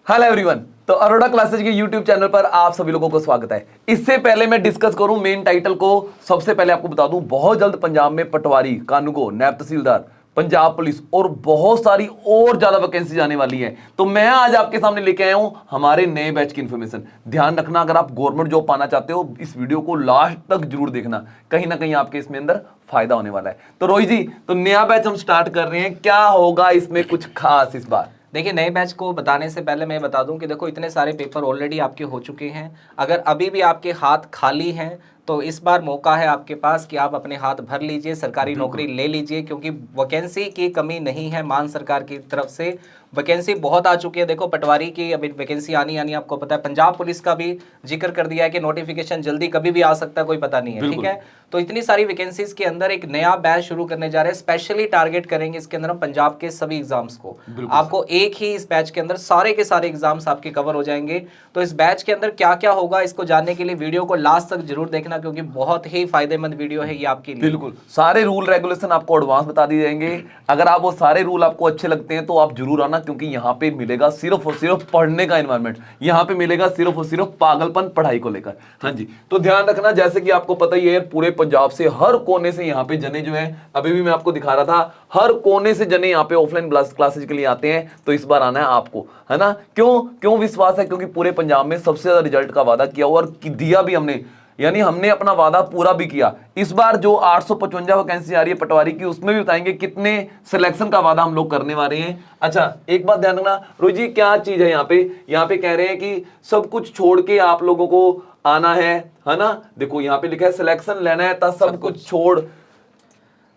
Hello everyone. तो Arora classes के YouTube channel पर आप सभी लोगों को स्वागत है। इससे पहले मैं डिस्कस करूं मेन टाइटल को, सबसे पहले आपको बता दूं बहुत जल्द पंजाब में पटवारी, कानूगो, नायब तहसीलदार, पंजाब पुलिस और बहुत सारी और ज्यादा वैकेंसी आने वाली है। तो मैं आज आपके सामने लेके आया हूं हमारे नए बैच की इंफॉर्मेशन। ध्यान रखना, अगर आप गवर्नमेंट जॉब पाना चाहते हो इस वीडियो को लास्ट तक जरूर देखना, कहीं ना कहीं आपके इसमें अंदर फायदा होने वाला है। तो रोहित जी, तो नया बैच हम स्टार्ट कर रहे हैं, क्या होगा इसमें कुछ खास इस बार? देखिए, नए बैच को बताने से पहले मैं बता दूं कि देखो इतने सारे पेपर ऑलरेडी आपके हो चुके हैं। अगर अभी भी आपके हाथ खाली हैं तो इस बार मौका है आपके पास कि आप अपने हाथ भर लीजिए, सरकारी नौकरी ले लीजिए, क्योंकि वैकेंसी की कमी नहीं है। मान सरकार की तरफ से वैकेंसी बहुत आ चुकी है। देखो, पटवारी की अभी वैकेंसी आनी आपको पता है। पंजाब पुलिस का भी जिक्र कर दिया है कि नोटिफिकेशन जल्दी कभी भी आ सकता है, कोई पता नहीं है। ठीक है, तो इतनी सारी वैकेंसीज के अंदर एक नया बैच शुरू करने जा रहे हैं। स्पेशली टारगेट करेंगे इसके अंदर हम पंजाब के सभी एग्जाम्स को। आपको एक ही इस बैच के अंदर सारे के सारे एग्जाम्स आपके कवर हो जाएंगे। तो इस बैच के अंदर क्या क्या होगा इसको जानने के लिए वीडियो को लास्ट तक जरूर देखना, क्योंकि बहुत ही फायदेमंद वीडियो है ये आपके लिए। बिल्कुल, सारे रूल रेगुलेशन आपको एडवांस बता दिए जाएंगे। अगर आप वो सारे रूल आपको अच्छे लगते हैं तो आप जरूर आना, क्योंकि यहाँ पे मिलेगा सिर्फ और सिर्फ पढ़ने का एनवायरनमेंट। यहाँ पे मिलेगा सिर्फ और सिर्फ पागलपन पढ़ाई को लेकर। हाँ जी, तो ध्यान रखना, जैसे कि आपको पता ही है पूरे पंजाब से हर कोने से यहाँ पे जने जो है, अभी भी मैं आपको दिखा रहा था, हर कोने से जने यहाँ पे ऑफलाइन क्लासेज के लिए आते हैं। तो इस बार आना है आपको, है ना? क्यों क्यों विश्वास है? क्योंकि पूरे पंजाब में सबसे ज्यादा रिजल्ट का वादा किया हुआ और दिया भी हमने, यानी हमने अपना वादा पूरा भी किया। इस बार जो 855 वैकेंसी आ रही है पटवारी की, उसमें भी बताएंगे कितने सिलेक्शन का वादा हम लोग करने वाले हैं। अच्छा, एक बात ध्यान रखना रोहित जी, क्या चीज है यहाँ पे कह रहे हैं कि सब कुछ छोड़ के आप लोगों को आना है ना? देखो यहाँ पे लिखा है सिलेक्शन लेना है तो सब कुछ छोड़।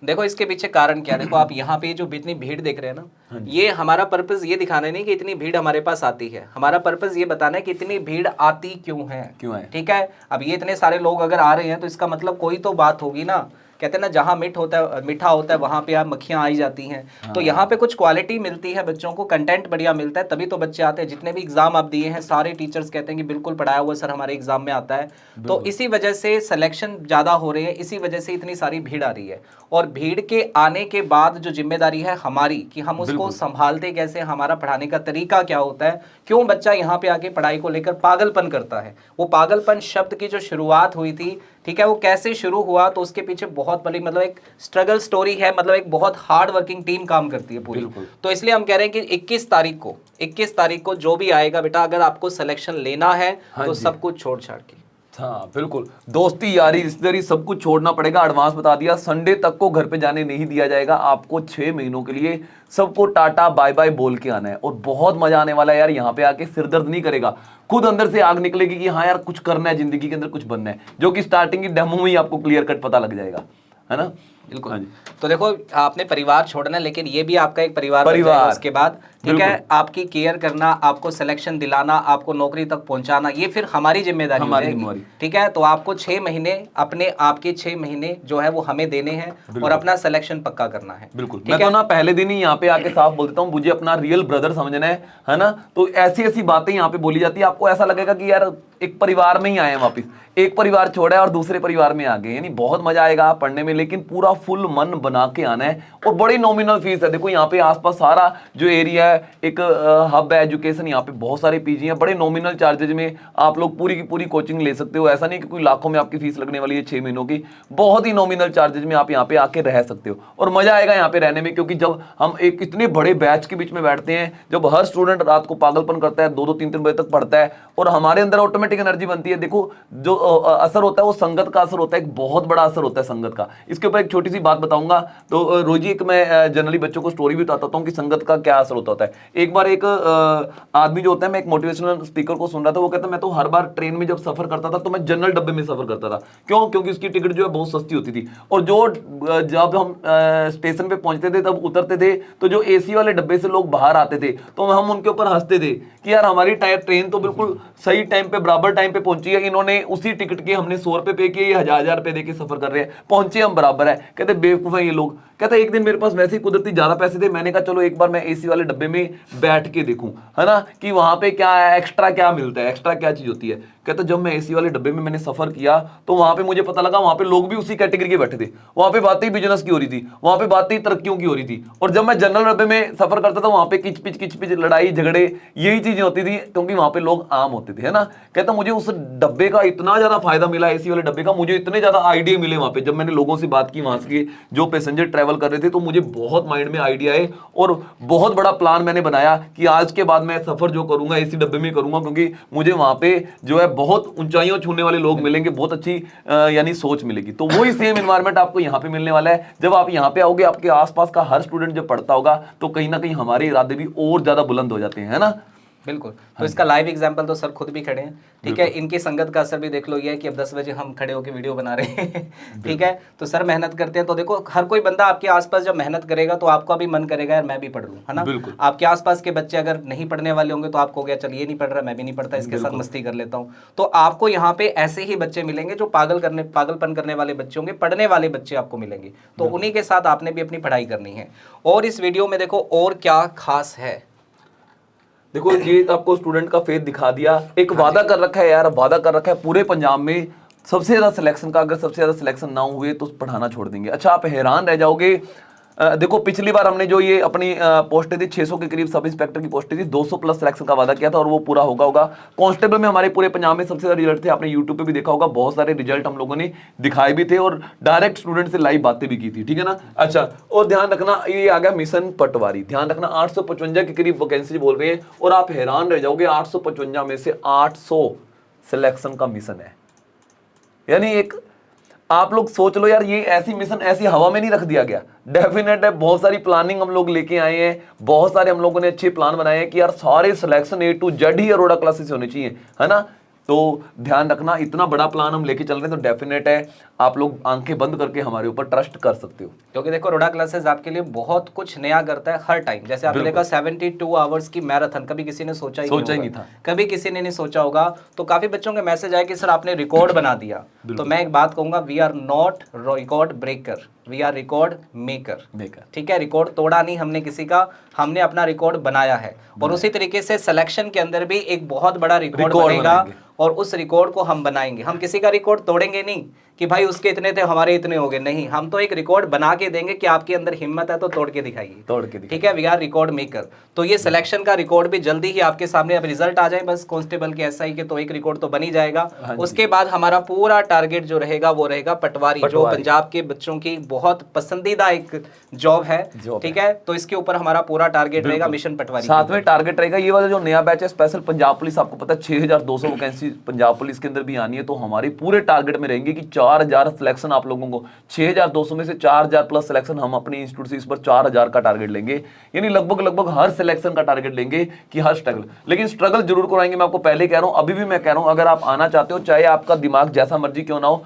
देखो इसके पीछे कारण क्या है। देखो आप यहाँ पे जो इतनी भीड़ देख रहे हैं ना, ये हमारा पर्पस ये दिखाना नहीं कि इतनी भीड़ हमारे पास आती है। हमारा पर्पस ये बताना है कि इतनी भीड़ आती क्यों है। ठीक है, अब ये इतने सारे लोग अगर आ रहे हैं तो इसका मतलब कोई तो बात होगी ना। कहते हैं ना, जहाँ मीठा होता है वहाँ पे आप मक्खियाँ आई जाती हैं। तो यहाँ पे कुछ क्वालिटी मिलती है बच्चों को, कंटेंट बढ़िया मिलता है, तभी तो बच्चे आते हैं। जितने भी एग्जाम आप दिए हैं सारे टीचर्स कहते हैं कि बिल्कुल पढ़ाया हुआ सर हमारे एग्जाम में आता है। तो इसी वजह से सिलेक्शन ज़्यादा हो रहे हैं, इसी वजह से इतनी सारी भीड़ आ रही है। और भीड़ के आने के बाद जो जिम्मेदारी है हमारी कि हम उसको संभालते कैसे, हमारा पढ़ाने का तरीका क्या होता है, क्यों बच्चा यहाँ पे आके पढ़ाई को लेकर पागलपन करता है। वो पागलपन शब्द की जो शुरुआत हुई थी, ठीक है, वो कैसे शुरू हुआ, तो उसके पीछे बहुत बड़ी मतलब एक स्ट्रगल स्टोरी है। मतलब एक बहुत हार्ड वर्किंग टीम काम करती है पूरी। तो इसलिए हम कह रहे हैं कि 21 तारीख को जो भी आएगा बेटा, अगर आपको सिलेक्शन लेना है तो सब कुछ छोड़ छाड़ के। हाँ बिल्कुल, दोस्ती यारी रिश्तेदारी सब कुछ छोड़ना पड़ेगा। एडवांस बता दिया, संडे तक को घर पे जाने नहीं दिया जाएगा आपको। 6 महीनों के लिए सबको टाटा बाय बाय बोल के आना है और बहुत मजा आने वाला है यार। यहाँ पे आके सिर दर्द नहीं करेगा, खुद अंदर से आग निकलेगी कि हाँ यार कुछ करना है जिंदगी के अंदर, कुछ बनना है, जो कि स्टार्टिंग की डेमो में ही आपको क्लियर कट पता लग जाएगा, है ना? बिल्कुल। हाँ, तो देखो आपने परिवार छोड़ना है, लेकिन ये भी आपका एक परिवार उसके बाद, ठीक है, आपकी केयर करना, आपको सिलेक्शन दिलाना, आपको नौकरी तक पहुंचाना, ये फिर हमारी जिम्मेदारी। ठीक है, तो आपको 6 महीने आपके 6 महीने जो है वो हमें देने हैं और अपना सिलेक्शन पक्का करना है। बिल्कुल, मैं तो ना पहले दिन ही यहाँ पे आके साफ बोल देता हूँ, मुझे अपना रियल ब्रदर समझना है ना? तो ऐसी ऐसी बातें यहाँ पे बोली जाती है, आपको ऐसा लगेगा कि यार एक परिवार में ही आए हैं वापिस, एक परिवार छोड़ा है और दूसरे परिवार में आ गए। यानी बहुत मजा आएगा पढ़ने में, लेकिन पूरा फुल मन बना के आना है। और बड़ी नॉमिनल फीस है। देखो यहाँ पे आसपास सारा जो एरिया है एक हब है एजुकेशन, यहाँ पे बहुत सारे पीजी हैं, बड़े नॉमिनल चार्जेज में आप लोग पूरी की पूरी कोचिंग ले सकते हो। ऐसा नहीं कि कोई लाखों में आपकी फीस लगने वाली है 6 महीनों की, बहुत ही नॉमिनल चार्जेज में आप यहाँ पे आके रह सकते हो और मजा आएगा यहाँ पे रहने में। क्योंकि जब हम एक इतने बड़े बैच के बीच में बैठते हैं, जब हर स्टूडेंट रात को पागलपन करता है, 2-2 3-3 बजे तक पढ़ता है और हमारे अंदर ऑटोमेटिक एनर्जी बनती है। देखो जो असर होता है वो संगत का असर होता है, एक बहुत बड़ा असर होता है संगत का। इसके ऊपर एक छोटी सी बात बताऊंगा। तो रोजी एक मैं जनरली बच्चों को स्टोरी भी बताता हूँ कि संगत का क्या असर होता है। एक बार एक आदमी जो होता है, मैं एक मोटिवेशनल स्पीकर को सुन रहा था, वो कहता है मैं तो हर बार ट्रेन में जब सफर करता था तो मैं जनरल डब्बे में सफर करता था। क्यों? क्योंकि उसकी टिकट जो है बहुत सस्ती होती थी। और जो जब हम स्टेशन पे पहुंचते थे तब उतरते थे तो जो एसी वाले डब्बे से लोग बाहर आते थे तो हम उनके ऊपर हंसते थे कि यार हमारी ट्रेन तो बिल्कुल सही टाइम पे बराबर टाइम पे पहुंची है, इन्होंने उसी टिकट के हमने 100 रुपए पे किए, ये 1000 रुपए देके सफर कर रहे हैं, पहुंचे हम बराबर है। कहते बेवकूफ है ये लोग। कहता एक दिन मेरे पास वैसे ही कुदरती ज्यादा पैसे थे, मैंने कहा चलो एक बार मैं एसी वाले डब्बे में बैठ के देखूं, है ना, कि वहां पे क्या है, एक्स्ट्रा क्या मिलता है, एक्स्ट्रा क्या चीज होती है। कहता जब मैं एसी वाले डब्बे में मैंने सफर किया तो वहां पे मुझे पता लगा वहां पे लोग भी उसी कैटेगरी के बैठे थे, वहां पे बातें बिजनेस की हो रही थी, वहां पे बातें तरक्कियों की हो रही थी। और जब मैं जनरल डब्बे में सफर करता था वहां पे किचपिच लड़ाई झगड़े यही चीजें होती थी, क्योंकि वहां पे लोग आम होते थे, है ना। कहता मुझे उस डब्बे का इतना ज्यादा फायदा मिला, एसी वाले डब्बे का, मुझे इतने ज्यादा आइडिया मिले वहां पे जब मैंने लोगों से बात की, वहां से जो पैसेंजर ट्रेवल कर रहे थे, तो मुझे बहुत माइंड में आइडिया आए और बहुत बड़ा प्लान मैंने बनाया कि आज के बाद मैं सफर जो करूंगा एसी डब्बे में करूंगा, क्योंकि मुझे वहां पे जो है बहुत ऊंचाइयों छूने वाले लोग मिलेंगे, बहुत अच्छी यानी सोच मिलेगी। तो वही सेम एनवायरनमेंट आपको यहाँ पे मिलने वाला है। जब आप यहाँ पे आओगे आपके आसपास का हर स्टूडेंट जब पढ़ता होगा तो कहीं ना कहीं हमारे इरादे भी और ज्यादा बुलंद हो जाते हैं, है ना। बिल्कुल। तो इसका लाइव एग्जांपल तो सर खुद भी खड़े हैं, ठीक है। इनकी संगत का असर भी देख लो, ये है कि अब 10 बजे हम खड़े होकर वीडियो बना रहे हैं ठीक है। तो सर मेहनत करते हैं, तो देखो हर कोई बंदा आपके आसपास जब मेहनत करेगा तो आपका भी मन करेगा यार मैं भी पढ़ लूं, है ना। आपके आसपास के बच्चे अगर नहीं पढ़ने वाले होंगे तो आपको क्या, चल ये नहीं पढ़ रहा मैं भी नहीं पढ़ता, इसके साथ मस्ती कर लेता हूँ। तो आपको यहाँ पे ऐसे ही बच्चे मिलेंगे जो पागलपन करने वाले बच्चे होंगे, पढ़ने वाले बच्चे आपको मिलेंगे, तो उन्हीं के साथ आपने भी अपनी पढ़ाई करनी है। और इस वीडियो में देखो और क्या खास है, देखो ये आपको स्टूडेंट का फेथ दिखा दिया। एक वादा कर रखा है यार, वादा कर रखा है पूरे पंजाब में सबसे ज्यादा सिलेक्शन का, अगर सबसे ज्यादा सिलेक्शन ना हुए तो पढ़ाना छोड़ देंगे। अच्छा आप हैरान रह जाओगे, देखो पिछली बार हमने जो ये अपनी पोस्टें थी 600 के करीब सब इंस्पेक्टर की पोस्टें थी, 200 प्लस सिलेक्शन का वादा किया था और वो पूरा होगा। कांस्टेबल में हमारे पूरे पंजाब में सबसे ज्यादा रिजल्ट थे, आपने यूट्यूब पे भी देखा होगा, बहुत सारे रिजल्ट हम लोगों ने दिखाए भी थे और डायरेक्ट स्टूडेंट से लाइव बातें भी की थी, ठीक है ना। अच्छा और ध्यान रखना ये आ गया मिशन पटवारी, ध्यान रखना 855 के करीब वैकेंसी बोल रहे हैं और आप हैरान रह जाओगे 855 में से 800 सिलेक्शन का मिशन है। यानी एक आप लोग सोच लो यार, ये ऐसी मिशन ऐसी हवा में नहीं रख दिया गया, डेफिनेट है बहुत सारी प्लानिंग हम लोग लेके आए हैं, बहुत सारे हम लोगों ने अच्छे प्लान बनाए हैं कि यार सारे selection A to Z he Arora classes होने चाहिए, है ना। तो ध्यान रखना इतना बड़ा प्लान हम लेके चल रहे हैं, तो डेफिनेट है आप लोग आंखें बंद करके हमारे ऊपर ट्रस्ट कर सकते हो, क्योंकि देखो रोडा क्लासेस आपके लिए बहुत कुछ नया करता है हर टाइम। जैसे आपने देखा 72 आवर्स की मैराथन, कभी किसी ने सोचा ही नहीं था, कभी किसी ने नहीं सोचा होगा। तो काफी बच्चों के मैसेज आए कि सर आपने रिकॉर्ड बना दिया। तो मैं एक बात कहूंगा, we are not record breaker, we are record maker, ठीक है। रिकॉर्ड तोड़ा नहीं हमने किसी का, हमने अपना रिकॉर्ड बनाया है। और उसी तरीके से सिलेक्शन के अंदर भी एक बहुत बड़ा रिकॉर्ड बनेगा और उस रिकॉर्ड को हम बनाएंगे। हम किसी का रिकॉर्ड तोड़ेंगे नहीं कि भाई उसके इतने थे हमारे इतने हो गए, नहीं, हम तो एक रिकॉर्ड बना के देंगे कि आपके अंदर हिम्मत है तो तोड़ के दिखाइए, ठीक है। We are record maker. तो ये सिलेक्शन का रिकॉर्ड भी जल्दी ही आपके सामने, अब रिजल्ट आ जाए बस कांस्टेबल के SI के, तो एक रिकॉर्ड तो बन ही जाएगा। उसके बाद हमारा पूरा टारगेट जो रहेगा वो रहेगा पटवारी, जो पंजाब के बच्चों की बहुत पसंदीदा एक जॉब है, ठीक है। तो इसके ऊपर हमारा पूरा टारगेट रहेगा मिशन पटवारी। साथ में टारगेट रहेगा ये वाला जो नया बैच है स्पेशल पंजाब पुलिस, आपको पता है 6200 वैकेंसी पंजाब पुलिस के अंदर भी आनी है, तो हमारी पूरे टारगेट में रहेंगे कि 4000 सिलेक्शन आप लोगों को, 6200 में से 4000 प्लस सिलेक्शन हम अपने इंस्टीट्यूट से इस पर 4000 का टारगेट लेंगे। यानी लगभग हर सिलेक्शन का टारगेट लेंगे कि हर स्ट्रगल, लेकिन स्ट्रगल जरूर कराएंगे। मैं आपको पहले कह रहा हूं, अभी भी मैं कह रहा हूं, अगर आप आना चाहते हो, चाहे आपका दिमाग जैसा मर्जी क्यों ना हो,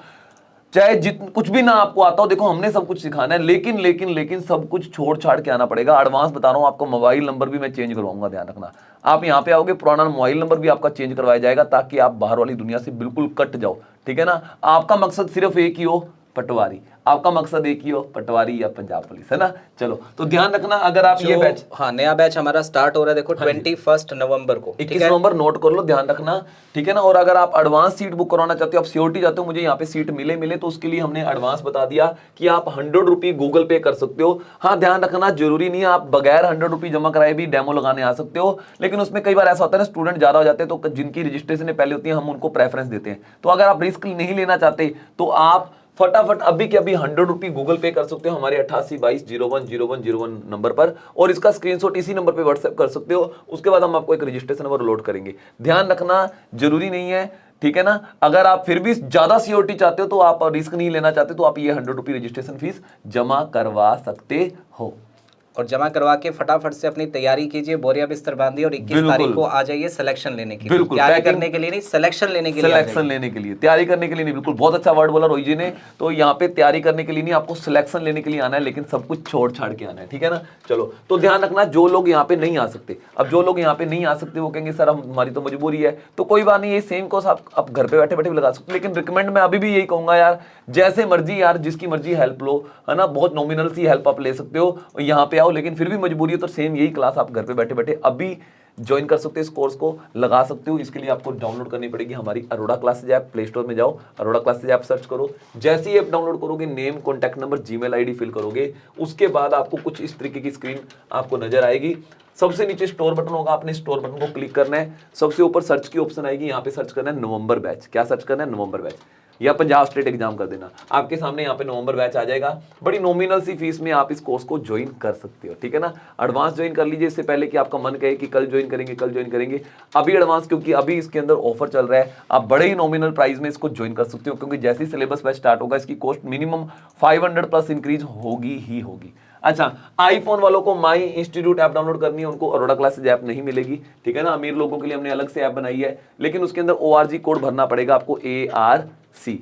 चाहे कुछ भी ना आपको आता हो, देखो हमने सब कुछ सिखाना है, लेकिन सब कुछ छोड़ छाड़ के आना पड़ेगा। एडवांस बता रहा हूं आपको, मोबाइल नंबर भी मैं चेंज करवाऊंगा, ध्यान रखना। आप यहाँ पे आओगे पुराना मोबाइल नंबर भी आपका चेंज करवाया जाएगा, ताकि आप बाहर वाली दुनिया से बिल्कुल कट जाओ, ठीक है ना। आपका मकसद सिर्फ एक ही हो, पटवारी, आपका मकसद एक ही हो, पटवारी या पंजाब पुलिस, है ना। चलो तो ध्यान रखना, अगर आप ये बैच, हाँ नया बैच हमारा स्टार्ट हो रहा है, देखो 21 नवंबर को, 21 नवंबर नोट कर लो, ध्यान रखना, ठीक है ना। और अगर आप एडवांस सीट बुक कराना चाहते हो, आप सियोरिटी चाहते हो मुझे यहाँ पे सीट मिले, तो उसके लिए हमने एडवांस बता दिया कि आप 100 रुपये गूगल पे कर सकते हो। हाँ ध्यान रखना, जरूरी नहीं है आप बगैर 100 रुपये जमा कराए भी डेमो लगाने आ सकते हो, लेकिन उसमें कई बार ऐसा होता है ना, स्टूडेंट ज्यादा हो जाते हैं, तो जिनकी रजिस्ट्रेशन पहले होती है हम उनको प्रेफरेंस देते हैं। तो अगर आप रिस्क नहीं लेना चाहते तो आप फटाफट अभी के अभी 100 रुपये गूगल पे कर सकते हो हमारे 8822010101 नंबर पर, और इसका स्क्रीनशॉट इसी नंबर पे व्हाट्सएप कर सकते हो। उसके बाद हम आपको एक रजिस्ट्रेशन नंबर लोड करेंगे। ध्यान रखना, जरूरी नहीं है, ठीक है ना। अगर आप फिर भी ज्यादा सियोरिटी चाहते हो, तो आप रिस्क नहीं लेना चाहते, तो आप ये 100 रुपये रजिस्ट्रेशन फीस जमा करवा सकते हो। और जमा करवा के फटाफट से अपनी तैयारी कीजिए, बोरिया बिस्तर बांधिए और 21 तारीख को आ जाइए सिलेक्शन लेने के लिए, तैयारी करने के लिए नहीं, सिलेक्शन लेने के लिए, सिलेक्शन लेने के लिए, तैयारी करने के लिए नहीं। बिल्कुल बहुत अच्छा वर्ड बोला रोहित जी ने। तो यहाँ पे तैयारी करने के लिए नहीं, आपको सिलेक्शन लेने के लिए आना है, लेकिन सब कुछ छोड़ छाड़ के आना है, ठीक है ना। चलो तो ध्यान रखना, जो लोग यहाँ पे नहीं आ सकते, अब जो लोग यहाँ पे नहीं आ सकते वो कहेंगे सर हमारी तो मजबूरी है, तो कोई बात नहीं, ये सेम कोर्स आप घर पे बैठे बैठे भी लगा सकते हो। लेकिन रिकमेंड मैं अभी भी यही कहूंगा यार, जैसे मर्जी यार, जिसकी मर्जी हेल्प लो, है ना, बहुत नॉमिनल सी हेल्प आप ले सकते हो, यहाँ पे आओ। लेकिन फिर भी मजबूरी है तो सेम यही क्लास आप घर पे बैठे बैठे अभी ज्वाइन कर सकते हो, इस कोर्स को लगा सकते हो। इसके लिए आपको डाउनलोड करनी पड़ेगी हमारी Arora classes app. Play store में जाओ, अरोड़ा क्लासेज ऐप सर्च करो, जैसे ही ऐप डाउनलोड करोगे name, contact number, Gmail ID fill करोगे, उसके बाद आपको कुछ इस तरीके की स्क्रीन आपको नजर आएगी। सबसे नीचे स्टोर बटन होगा, आपने स्टोर बटन को क्लिक करना है। सबसे ऊपर सर्च की ऑप्शन आएगी, यहाँ पे सर्च करना है नवंबर बैच। क्या सर्च करना है? नवंबर बैच, या पंजाब स्टेट एग्जाम कर देना, आपके सामने यहाँ पे नवंबर बैच आ जाएगा। बड़ी नॉमिनल सी फीस में आप इस कोर्स को ज्वाइन कर सकते हो, ठीक है ना। एडवांस ज्वाइन कर लीजिए इससे पहले कि आपका मन कहे कि कल ज्वाइन करेंगे, कल ज्वाइन करेंगे। अभी एडवांस, क्योंकि अभी इसके अंदर ऑफर चल रहा है, आप बड़े ही नॉमिनल प्राइस में इसको ज्वाइन कर सकते हो, क्योंकि जैसे ही सिलेबस बैच स्टार्ट होगा इसकी कॉस्ट मिनिमम 500 प्लस इंक्रीज होगी ही होगी। अच्छा, आईफोन वालों को माई इंस्टीट्यूट ऐप डाउनलोड करनी है, उनको अरोड़ा क्लासेज ऐप नहीं मिलेगी, ठीक है ना। अमीर लोगों के लिए हमने अलग से ऐप बनाई है, लेकिन उसके अंदर ORG कोड भरना पड़ेगा आपको, ARC,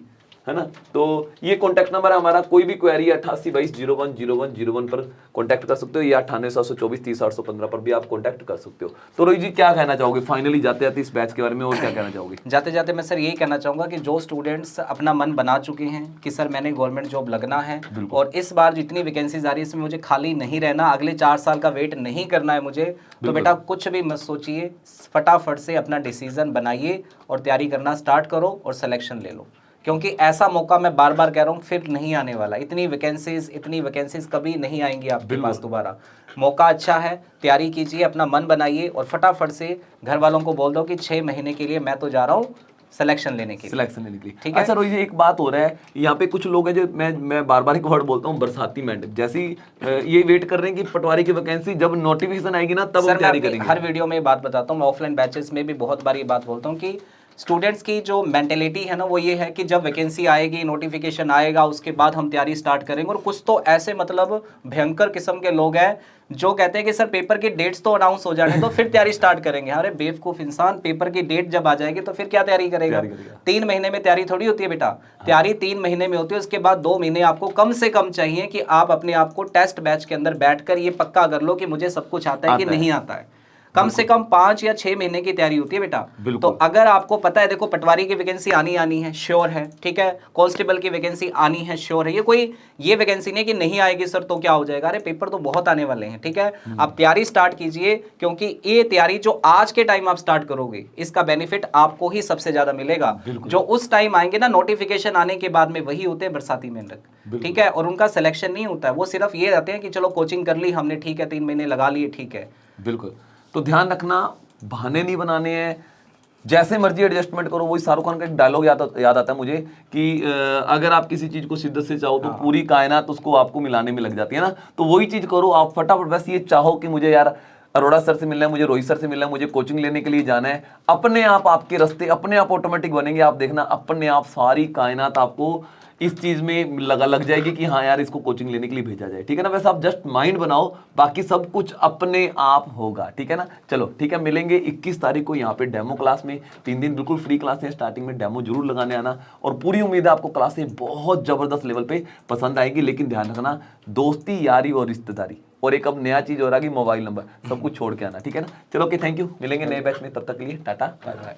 है ना। तो ये कॉन्टैक्ट नंबर है हमारा, कोई भी क्वेरी 8822010101 पर कॉन्टैक्ट कर सकते हो, या 9874230815 पर भी आप कॉन्टैक्ट कर सकते हो। तो रोहित जी क्या कहना चाहोगे फाइनली जाते जाते इस बैच के बारे में, और क्या कहना चाहोगे? जाते जाते मैं सर यही कहना चाहूँगा कि जो स्टूडेंट्स अपना मन बना चुके हैं कि सर मैंने गवर्नमेंट जॉब लगना है, और इस बार जितनी वैकेंसीज आ रही है इसमें मुझे खाली नहीं रहना, अगले 4 साल का वेट नहीं करना है मुझे, तो बेटा कुछ भी मत सोचिए, फटाफट से अपना डिसीजन बनाइए और तैयारी करना स्टार्ट करो और सिलेक्शन ले लो। क्योंकि ऐसा मौका मैं बार बार कह रहा हूँ फिर नहीं आने वाला। इतनी वैकेंसीज कभी नहीं आएंगी आपके पास दोबारा। मौका अच्छा है, तैयारी कीजिए, अपना मन बनाइए और फटाफट से घर वालों को बोल दो कि 6 महीने के लिए मैं तो जा रहा हूँ सिलेक्शन लेने के लिए। ठीक है। अच्छा रोहित जी, एक बात हो रहा है, यहाँ पे कुछ लोग हैं जो मैं बार बार एक वर्ड बोलता हूँ, बरसाती मेंढक जैसी, ये वेट कर रहे हैं कि पटवारी की वैकेंसी जब नोटिफिकेशन आएगी ना तब हम तैयारी करेंगे। हर वीडियो में बात बताता हूँ, मैं ऑफलाइन बैचेस में भी बहुत बार ये बात बोलता हूँ कि स्टूडेंट्स की जो मेंटेलिटी है ना वो ये है कि जब वैकेंसी आएगी, नोटिफिकेशन आएगा, उसके बाद हम तैयारी स्टार्ट करेंगे। और कुछ तो ऐसे मतलब भयंकर किस्म के लोग हैं जो कहते हैं कि सर पेपर की डेट्स तो अनाउंस हो जाने तो फिर तैयारी स्टार्ट करेंगे। अरे बेवकूफ इंसान, पेपर की डेट जब आ जाएगी तो फिर क्या तैयारी करेगा? 3 महीने में तैयारी थोड़ी होती है बेटा, तैयारी 3 महीने में होती है। उसके बाद 2 महीने आपको कम से कम चाहिए कि आप अपने आप को टेस्ट बैच के अंदर बैठकर ये पक्का कर लो कि मुझे सब कुछ आता है कि नहीं आता है। कम से कम 5 या 6 महीने की तैयारी होती है बेटा। तो अगर आपको पता है, देखो पटवारी की वैकेंसी आनी है, श्योर है, ठीक है, कांस्टेबल की वैकेंसी आनी है, श्योर है, ये वैकेंसी नहीं कि नहीं आएगी सर तो क्या हो जाएगा। अरे पेपर तो बहुत आने वाले हैं, ठीक है। आप तैयारी स्टार्ट कीजिए, क्योंकि ये तैयारी जो आज के टाइम आप स्टार्ट करोगे इसका बेनिफिट आपको ही सबसे ज्यादा मिलेगा। जो उस टाइम आएंगे ना नोटिफिकेशन आने के बाद में, वही होते हैं बरसाती मेंढक, ठीक है। और उनका सिलेक्शन नहीं होता है, वो सिर्फ ये रहते हैं कि चलो कोचिंग कर ली हमने, ठीक है, 3 महीने लगा लिए, ठीक है। बिल्कुल। तो ध्यान रखना, बहाने नहीं बनाने हैं, जैसे मर्जी एडजस्टमेंट करो। वही शाहरुख खान का एक डायलॉग याद आता है मुझे कि अगर आप किसी चीज को शिद्दत से चाहो तो पूरी कायनात उसको आपको मिलाने में लग जाती है ना। तो वही चीज करो आप फटाफट। बस ये चाहो कि मुझे यार अरोड़ा सर से मिलना है, मुझे रोहित सर से मिलना है, मुझे कोचिंग लेने के लिए जाना है, अपने आप आपके रास्ते अपने आप ऑटोमेटिक बनेंगे। आप देखना अपने आप सारी कायनात आपको इस चीज में लग जाएगी कि हाँ यार इसको कोचिंग लेने के लिए भेजा जाए, ठीक है ना। वैसे आप जस्ट माइंड बनाओ, बाकी सब कुछ अपने आप होगा, ठीक है ना। चलो ठीक है, मिलेंगे 21 तारीख को यहाँ पे डेमो क्लास में। 3 दिन बिल्कुल फ्री क्लास है, स्टार्टिंग में डेमो जरूर लगाने आना, और पूरी उम्मीद है आपको क्लासें बहुत जबरदस्त लेवल पे पसंद आएगी। लेकिन ध्यान रखना, दोस्ती यारी और रिश्तेदारी, और एक अब नया चीज हो रहा है कि मोबाइल नंबर, सब कुछ छोड़ के आना, ठीक है ना। चलो ओके, थैंक यू, मिलेंगे नए बैच में, तब तक के लिए टाटा बाय बाय।